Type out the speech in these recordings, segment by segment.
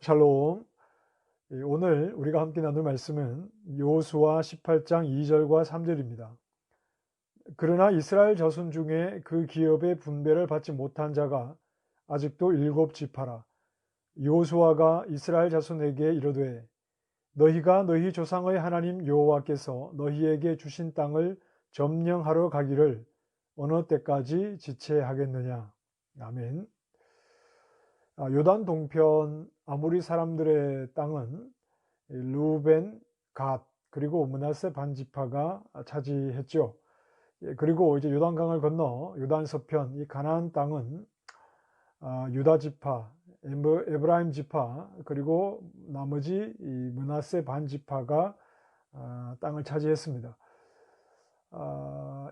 샬롬. 오늘 우리가 함께 나눌 말씀은 여호수아 18장 2절과 3절입니다. 그러나 이스라엘 자손 중에 그 기업의 분배를 받지 못한 자가 아직도 7지파라. 여호수아가 이스라엘 자손에게 이르되 너희가 너희 조상의 하나님 여호와께서 너희에게 주신 땅을 점령하러 가기를 어느 때까지 지체하겠느냐. 아멘. 요단 동편 아모리 사람들의 땅은 르우벤, 갓, 그리고 므낫세 반지파가 차지했죠. 그리고 이제 요단강을 건너 요단 서편 이 가나안 땅은 유다 지파, 에브라임 지파, 그리고 나머지 이 므낫세 반지파가 땅을 차지했습니다.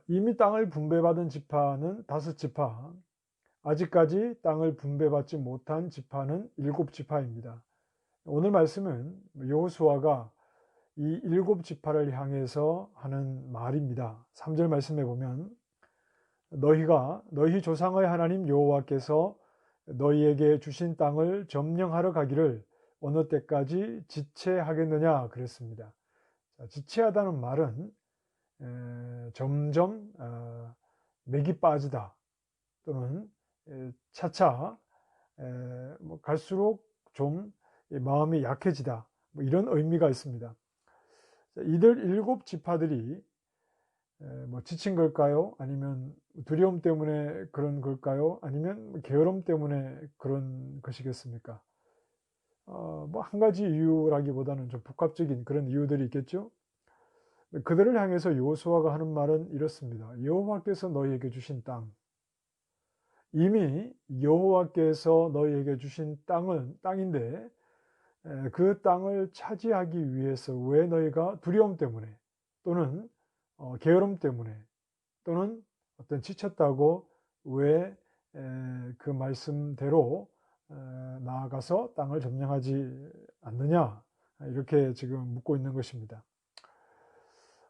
이미 땅을 분배받은 지파는 5지파, 아직까지 땅을 분배받지 못한 지파는 7지파입니다. 오늘 말씀은 여호수아가 이 7지파를 향해서 하는 말입니다. 3절 말씀에 보면 너희가 너희 조상의 하나님 여호와께서 너희에게 주신 땅을 점령하러 가기를 어느 때까지 지체하겠느냐 그랬습니다. 지체하다는 말은 점점 맥이 빠지다 또는 차차 갈수록 좀 마음이 약해지다, 이런 의미가 있습니다. 이들 7지파들이 지친 걸까요? 아니면 두려움 때문에 그런 걸까요? 아니면 게으름 때문에 그런 것이겠습니까? 한 가지 이유라기보다는 좀 복합적인 그런 이유들이 있겠죠. 그들을 향해서 여호수아가 하는 말은 이렇습니다. 여호와께서 너희에게 주신 땅, 이미 여호와께서 너희에게 주신 땅인데 그 땅을 차지하기 위해서 왜 너희가 두려움 때문에 또는 게으름 때문에 또는 어떤 지쳤다고 왜 그 말씀대로 나아가서 땅을 점령하지 않느냐, 이렇게 지금 묻고 있는 것입니다.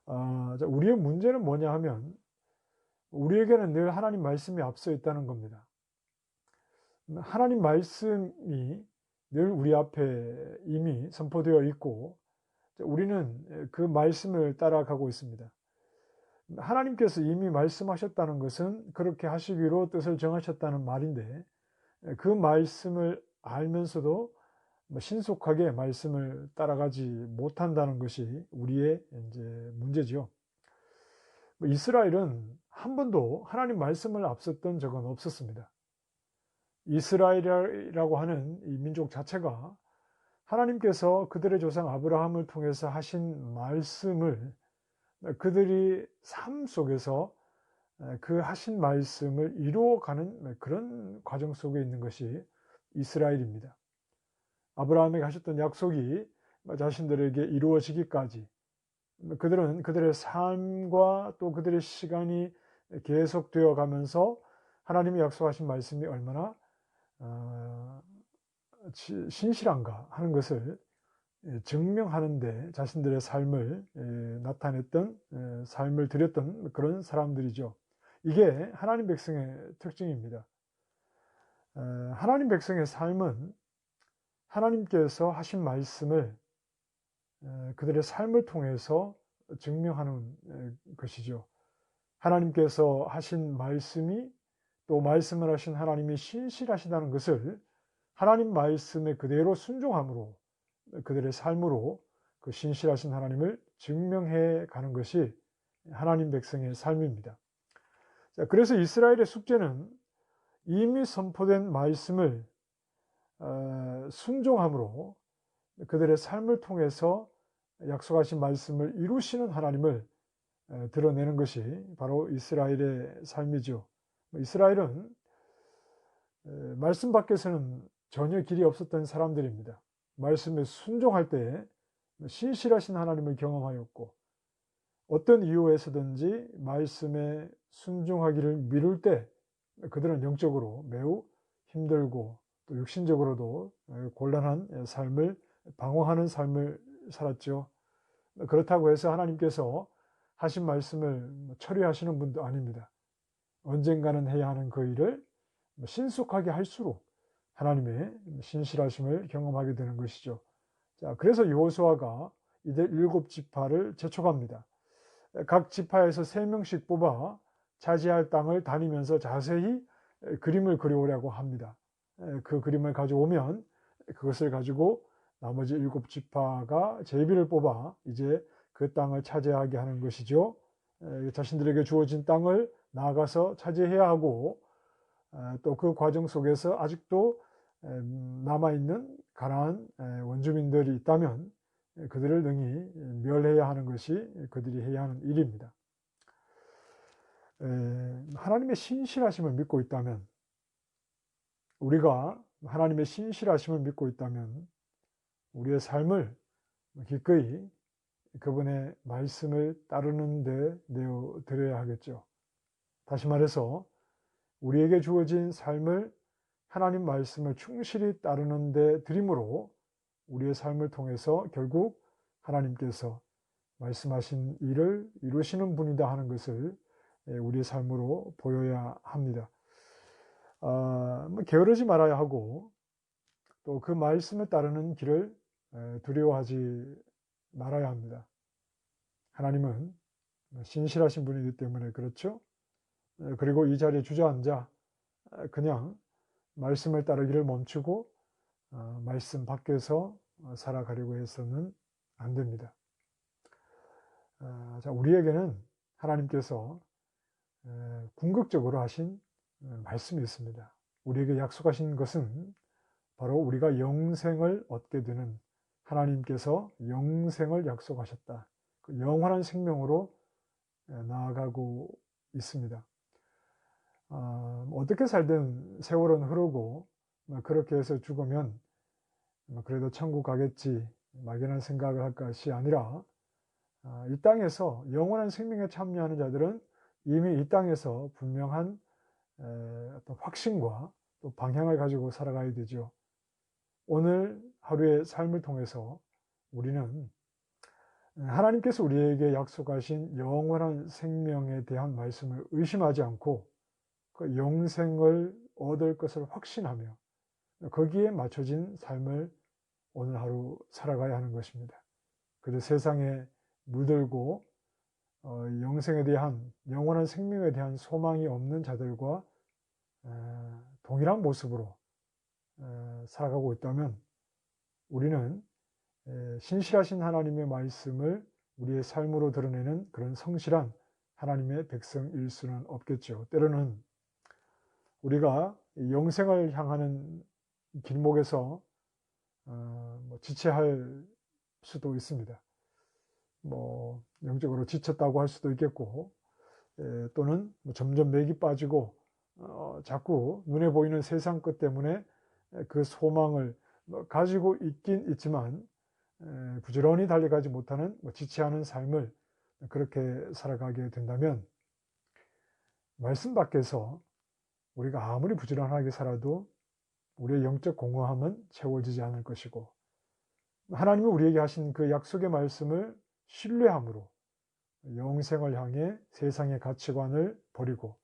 우리의 문제는 뭐냐 하면 우리에게는 늘 하나님 말씀이 앞서 있다는 겁니다. 하나님 말씀이 늘 우리 앞에 이미 선포되어 있고 우리는 그 말씀을 따라가고 있습니다. 하나님께서 이미 말씀하셨다는 것은 그렇게 하시기로 뜻을 정하셨다는 말인데 그 말씀을 알면서도 신속하게 말씀을 따라가지 못한다는 것이 우리의 이제 문제지요. 이스라엘은 한 번도 하나님 말씀을 앞섰던 적은 없었습니다. 이스라엘이라고 하는 이 민족 자체가 하나님께서 그들의 조상 아브라함을 통해서 하신 말씀을 그들이 삶 속에서 그 하신 말씀을 이루어가는 그런 과정 속에 있는 것이 이스라엘입니다. 아브라함에게 하셨던 약속이 자신들에게 이루어지기까지 그들은 그들의 삶과 또 그들의 시간이 계속되어 가면서 하나님이 약속하신 말씀이 얼마나 신실한가 하는 것을 증명하는데 자신들의 삶을 나타냈던, 삶을 드렸던 그런 사람들이죠. 이게 하나님 백성의 특징입니다. 하나님 백성의 삶은 하나님께서 하신 말씀을 그들의 삶을 통해서 증명하는 것이죠. 하나님께서 하신 말씀이 또 말씀을 하신 하나님이 신실하시다는 것을 하나님 말씀에 그대로 순종함으로 그들의 삶으로 그 신실하신 하나님을 증명해 가는 것이 하나님 백성의 삶입니다. 그래서 이스라엘의 숙제는 이미 선포된 말씀을 순종함으로 그들의 삶을 통해서 약속하신 말씀을 이루시는 하나님을 드러내는 것이 바로 이스라엘의 삶이죠. 이스라엘은 말씀 밖에서는 전혀 길이 없었던 사람들입니다. 말씀에 순종할 때 신실하신 하나님을 경험하였고 어떤 이유에서든지 말씀에 순종하기를 미룰 때 그들은 영적으로 매우 힘들고 또 육신적으로도 곤란한 삶을, 방황하는 삶을 살았죠. 그렇다고 해서 하나님께서 하신 말씀을 처리하시는 분도 아닙니다. 언젠가는 해야 하는 그 일을 신속하게 할수록 하나님의 신실하심을 경험하게 되는 것이죠. 자, 그래서 여호수아가 이들 7지파를 재촉합니다. 각 지파에서 3명씩 뽑아 차지할 땅을 다니면서 자세히 그림을 그려오라고 합니다. 그 그림을 가져오면 그것을 가지고 나머지 7지파가 제비를 뽑아 이제 그 땅을 차지하게 하는 것이죠. 자신들에게 주어진 땅을 나아가서 차지해야 하고, 또 그 과정 속에서 아직도 남아있는 가나안 원주민들이 있다면 그들을 능히 멸해야 하는 것이 그들이 해야 하는 일입니다. 하나님의 신실하심을 믿고 있다면, 우리가 하나님의 신실하심을 믿고 있다면 우리의 삶을 기꺼이 그분의 말씀을 따르는 데 내어 드려야 하겠죠. 다시 말해서 우리에게 주어진 삶을 하나님 말씀을 충실히 따르는 데 드림으로 우리의 삶을 통해서 결국 하나님께서 말씀하신 일을 이루시는 분이다 하는 것을 우리의 삶으로 보여야 합니다. 게으르지 말아야 하고, 또 그 말씀을 따르는 길을 두려워하지 말아야 합니다. 하나님은 신실하신 분이기 때문에 그렇죠. 그리고 이 자리에 주저앉아 그냥 말씀을 따르기를 멈추고 말씀 밖에서 살아가려고 해서는 안 됩니다. 자, 우리에게는 하나님께서 궁극적으로 하신 말씀이 있습니다. 우리에게 약속하신 것은 바로 우리가 영생을 얻게 되는, 하나님께서 영생을 약속하셨다. 그 영원한 생명으로 나아가고 있습니다. 어떻게 살든 세월은 흐르고 그렇게 해서 죽으면 그래도 천국 가겠지 막연한 생각을 할 것이 아니라, 이 땅에서 영원한 생명에 참여하는 자들은 이미 이 땅에서 분명한 어떤 확신과 또 방향을 가지고 살아가야 되죠. 오늘 하루의 삶을 통해서 우리는 하나님께서 우리에게 약속하신 영원한 생명에 대한 말씀을 의심하지 않고 그 영생을 얻을 것을 확신하며 거기에 맞춰진 삶을 오늘 하루 살아가야 하는 것입니다. 그래서 세상에 물들고 영생에 대한, 영원한 생명에 대한 소망이 없는 자들과 동일한 모습으로 살아가고 있다면 우리는 신실하신 하나님의 말씀을 우리의 삶으로 드러내는 그런 성실한 하나님의 백성일 수는 없겠죠. 때로는 우리가 영생을 향하는 길목에서 지체할 수도 있습니다. 영적으로 지쳤다고 할 수도 있겠고, 또는 점점 맥이 빠지고 자꾸 눈에 보이는 세상 것 때문에 그 소망을 가지고 있긴 있지만 부지런히 달려가지 못하는 지체하는 삶을 그렇게 살아가게 된다면 말씀 밖에서 우리가 아무리 부지런하게 살아도 우리의 영적 공허함은 채워지지 않을 것이고, 하나님이 우리에게 하신 그 약속의 말씀을 신뢰함으로 영생을 향해 세상의 가치관을 버리고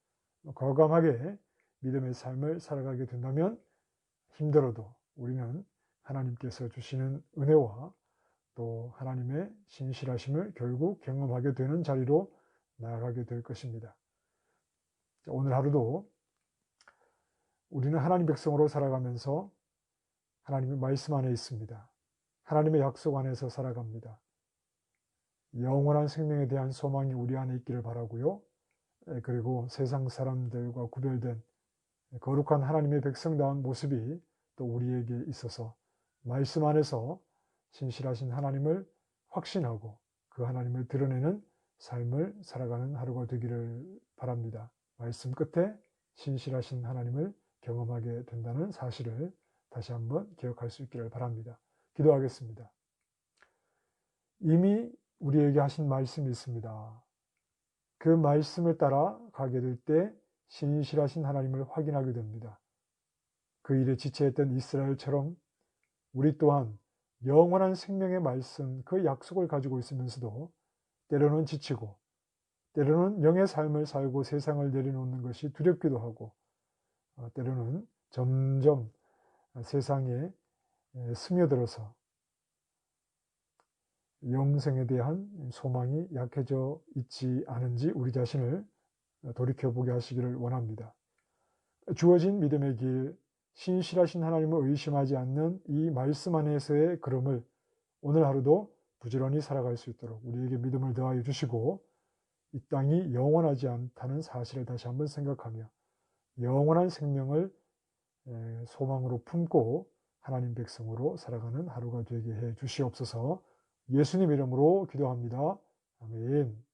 과감하게 믿음의 삶을 살아가게 된다면 힘들어도 우리는 하나님께서 주시는 은혜와 또 하나님의 신실하심을 결국 경험하게 되는 자리로 나아가게 될 것입니다. 오늘 하루도 우리는 하나님 백성으로 살아가면서 하나님의 말씀 안에 있습니다. 하나님의 약속 안에서 살아갑니다. 영원한 생명에 대한 소망이 우리 안에 있기를 바라고요. 그리고 세상 사람들과 구별된 거룩한 하나님의 백성다운 모습이 또 우리에게 있어서 말씀 안에서 신실하신 하나님을 확신하고 그 하나님을 드러내는 삶을 살아가는 하루가 되기를 바랍니다. 말씀 끝에 신실하신 하나님을 경험하게 된다는 사실을 다시 한번 기억할 수 있기를 바랍니다. 기도하겠습니다. 이미 우리에게 하신 말씀이 있습니다. 그 말씀을 따라 가게 될 때 신실하신 하나님을 확인하게 됩니다. 그 일에 지체했던 이스라엘처럼 우리 또한 영원한 생명의 말씀, 그 약속을 가지고 있으면서도 때로는 지치고 때로는 영의 삶을 살고 세상을 내려놓는 것이 두렵기도 하고 때로는 점점 세상에 스며들어서 영생에 대한 소망이 약해져 있지 않은지 우리 자신을 돌이켜보게 하시기를 원합니다. 주어진 믿음의 길, 신실하신 하나님을 의심하지 않는 이 말씀 안에서의 걸음을 오늘 하루도 부지런히 살아갈 수 있도록 우리에게 믿음을 더하여 주시고, 이 땅이 영원하지 않다는 사실을 다시 한번 생각하며 영원한 생명을 소망으로 품고 하나님 백성으로 살아가는 하루가 되게 해 주시옵소서. 예수님 이름으로 기도합니다. 아멘.